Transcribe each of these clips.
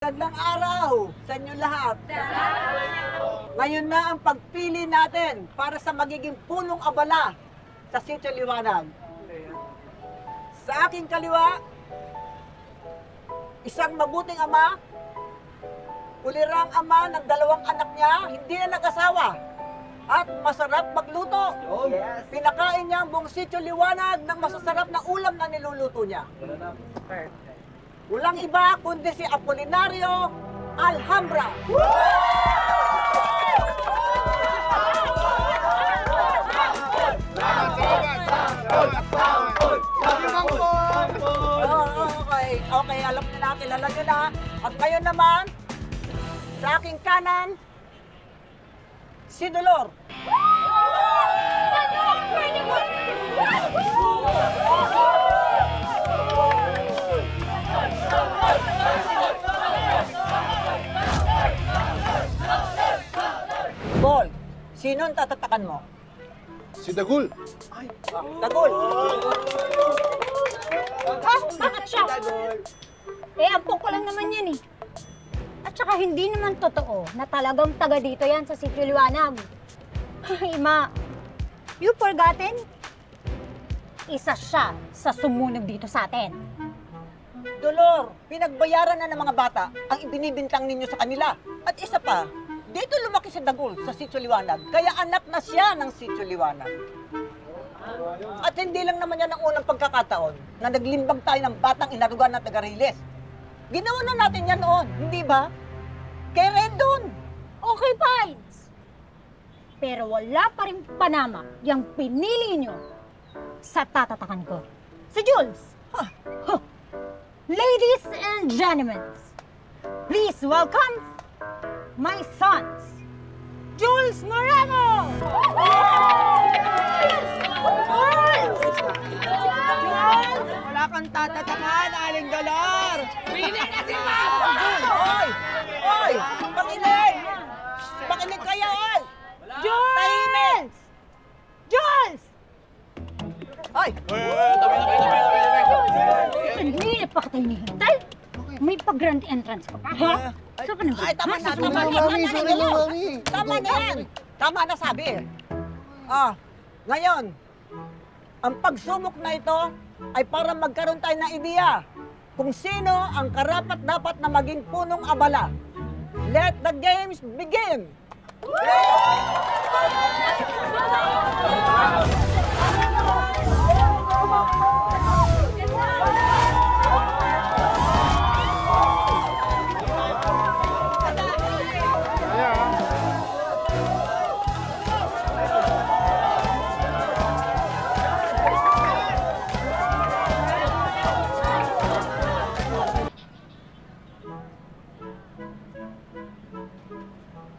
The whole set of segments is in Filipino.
Magandang araw sa inyo lahat. Ngayon na ang pagpili natin para sa magiging punong abala sa Sitio Liwanag. Sa aking kaliwa, isang mabuting ama, ulirang ama ng 2 anak niya, hindi na nag-asawa, at masarap magluto. Oh, yes. Pinakain niya ang buong Sitio Liwanag ng masasarap na ulam na niluluto niya. Walang iba kundi si Apolinario Alhambra. Okay, alam niyo na, kilala niyo na. At ngayon naman, sa aking kanan, si Dolor. Bol, sino ang tatatakan mo? Si Dagul. Dagul. Ha? Bakit siya? Eh, ampok ko lang naman yan eh. At saka hindi naman totoo na talagang taga dito yan sa Sitio Liwanag. Ay, Ma, you forgotten? Isa siya sa sumunog dito sa atin. Dolor, pinagbayaran na ng mga bata ang ibinibintang ninyo sa kanila. At isa pa, dito lumaki si Dagul sa Sitio Liwanag, kaya anak na siya ng Sitio Liwanag. At hindi lang naman yan ang unang pagkakataon na naglimbag tayo ng batang inarugan na taga-Riles. Ginawa na natin yan noon, hindi ba? Kay Rendon. Okay, Piles. Pero wala pa rin panama yung pinili nyo sa tatatakan ko. Si Jules. Huh. Ladies and gentlemen, please welcome my sons, Jules Moreno! Jules! Wala kang tatatakan, Aling Dolor! Pili na si Papa! Oy! Oy! Pakinig! Pakinig kayo, oy! Jules! Tahimik! Jules! Oy! Hindi na pa kita hinihintay. May pag-grand entrance ka pa, ha? Saan ka naman? Ay, tama na, Saan tama ka na, naman? tama na, Mami. tama na yan! Tama na sabi. Ngayon, ang pagsumok na ito ay para magkaroon tayo ng ideya kung sino ang karapat-dapat na maging punong abala. Let the games begin!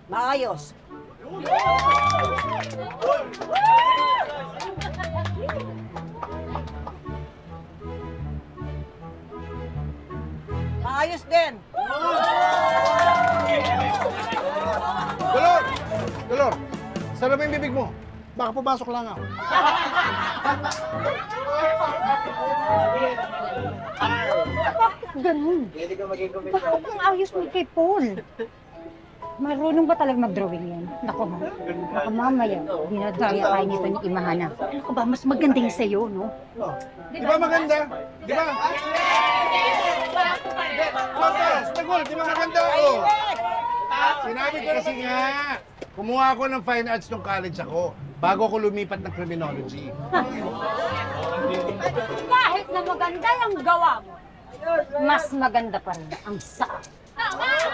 Maayos. Maayos din. Dolor! Dolor! Saan na ba yung bibig mo? Baka pumasok lang ako. Ganun. Bakit ang ayos mo kay Paul? Marunong ba talaga mag-drawing yan? Naku, ha? Baka mamaya, dinadaya tayo nito ni Imahana. Naku ba, mas maganda yung sa'yo, no? Oh. Di ba maganda? Di ba? Patas! Dagul! Di ba maganda? Oh. Sinabi ko kasi nga, kumuha ako ng fine arts nung college ako bago ako lumipat ng criminology. Kahit na maganda yung gawa mo, mas maganda pa rin ang saa. Bakit?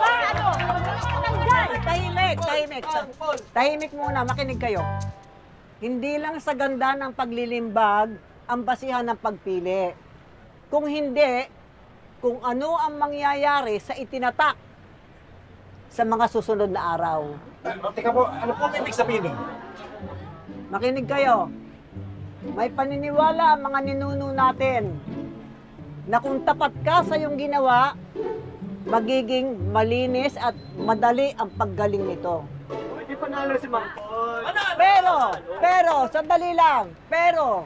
Ano? Tahimik, tahimik. Tahimik muna, makinig kayo. Hindi lang sa ganda ng paglilimbag ang basihan ng pagpili. Kung hindi, kung ano ang mangyayari sa itinatak sa mga susunod na araw. Teka po, ano po ibig sabihin nun? Makinig kayo. May paniniwala ang mga ninuno natin na kung tapat ka sa iyong ginawa, magiging malinis at madali ang paggaling nito. Hindi panalo si Mang Paul. Sandali lang. Pero,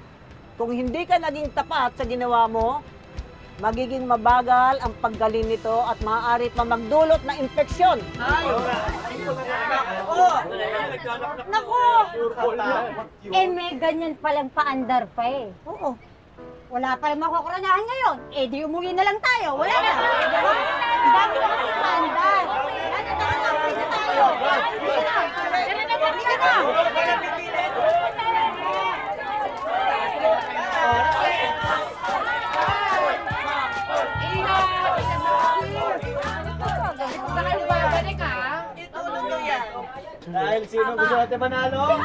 kung hindi ka naging tapat sa ginawa mo, magiging mabagal ang paggaling nito at maaari pa magdulot ng infeksyon. Naku! May ganyan palang paandar pa eh. Oo. Wala pa lang makukuranahan ngayon. Di umuwi na lang tayo. Wala na. Ang dami na kasi paandar. Wala na tayo. Halika na. Dahil sino gusto natin manalo?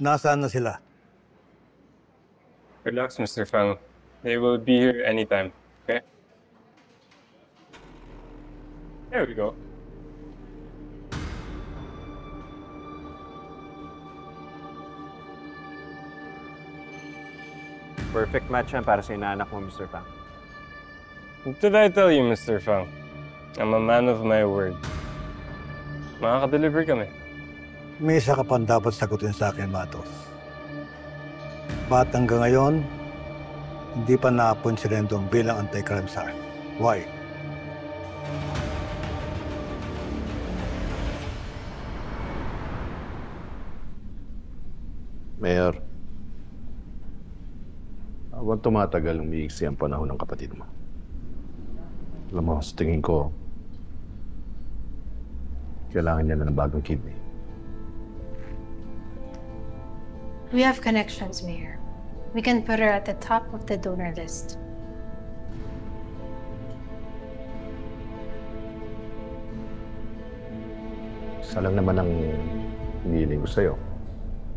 Nasaan na sila? Relax, Mr. Fang. They will be here anytime, okay? There we go. Perfect match yan para sa inaanak mo, Mr. Fang. What did I tell you, Mr. Fang? I'm a man of my word. Makaka-deliver kami. May isa ka pang dapat sagutin sa akin, Matos. Ba't hanggang ngayon, hindi pa naapon si Rendon bilang anti-crime czar? Why? Mayor, huwag tumatagal umiiksi ang panahon ng kapatid mo. Alam mo, sa tingin ko, kailangan niya na ng bagong kidney. We have connections, Mayor. We can put her at the top of the donor list. Isa lang naman ang hinihiling ko sa'yo.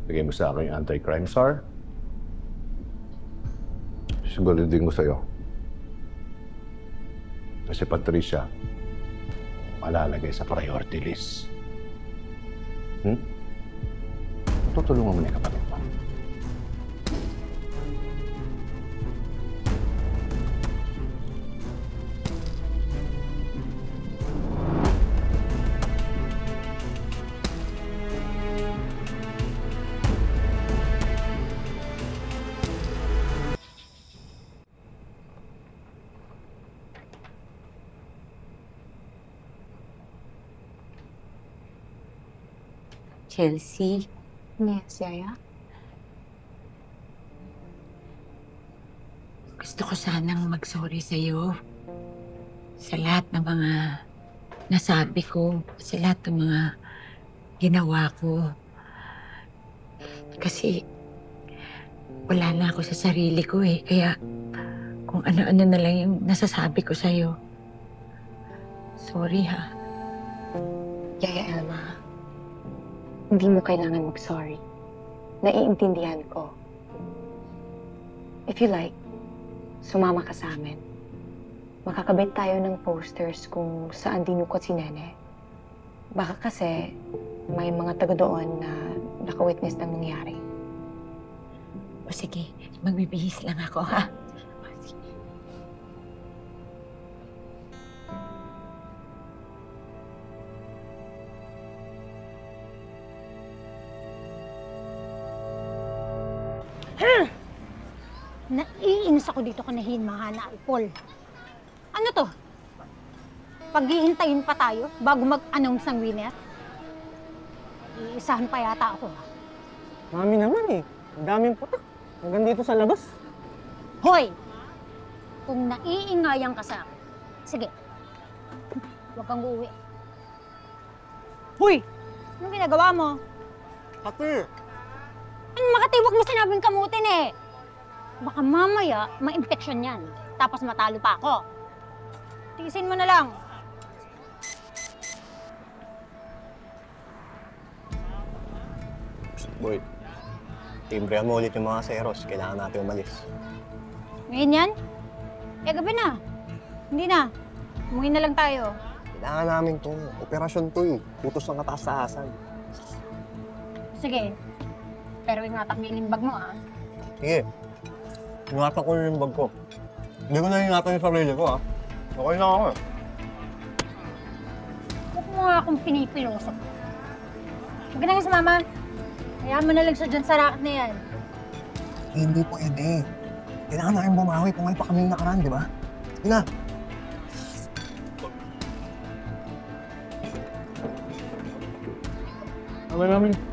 Bigay mo sa akin yung anti-crime czar. Siguro din ko sa'yo. Kasi Patricia, malalagay sa priority list. Tutulungan mo na yung kapatid mo. Chelsea, Yes, Yaya? gusto ko sanang mag-sorry sa'yo sa lahat ng mga nasabi ko, sa lahat ng mga ginawa ko. Kasi wala na ako sa sarili ko eh, kaya kung ano-ano na lang yung nasasabi ko sa'yo. Sorry ha. Yaya Elma, hindi mo kailangan mag-sorry. Naiintindihan ko. If you like, sumama ka sa amin. Makakabit tayo ng posters kung saan dinukot si Nene. Baka kasi may mga taga doon na naka-witness ng nangyari. O sige, magbibihis lang ako ha. Naiinis ako dito kanahin mahana alpol. Ano to? Paghihintayin pa tayo bago mag-announce ng winner? Iisahan pa yata ako. Mami naman eh. Ang daming putak. Hanggang dito sa labas. Hoy! Kung naiingayan ka sa akin, sige. Huwag kang uuwi. Hoy! Anong ginagawa mo? Ate! Ano makati, huwag mo sinabing kamutin eh. Baka mamaya, ma-infection yan. Tapos matalo pa ako. Tiisin mo na lang. Boy, timbrehan mo ulit yung mga seros. Kailangan natin umalis. Ngayon yan? Gabi na. Hindi na. Umuwi na lang tayo. Kailangan namin to. Operasyon to eh. Putos ng kataas-taasan. sige. Pero ingatan mo yung limbag mo, ah. Sige. Ingatan ko yung bag ko. Hindi ko na ingatan yung sarili ko, Okay na ako. Huwag mo nga akong pinipilosok. Huwag ka na nga sumama. Hayaan mo na lang siya dyan sa racket na yan. Hindi pwede. Kailangan namin bumawi kung may pa kaming nakaraan, di ba? Sige na. Mami.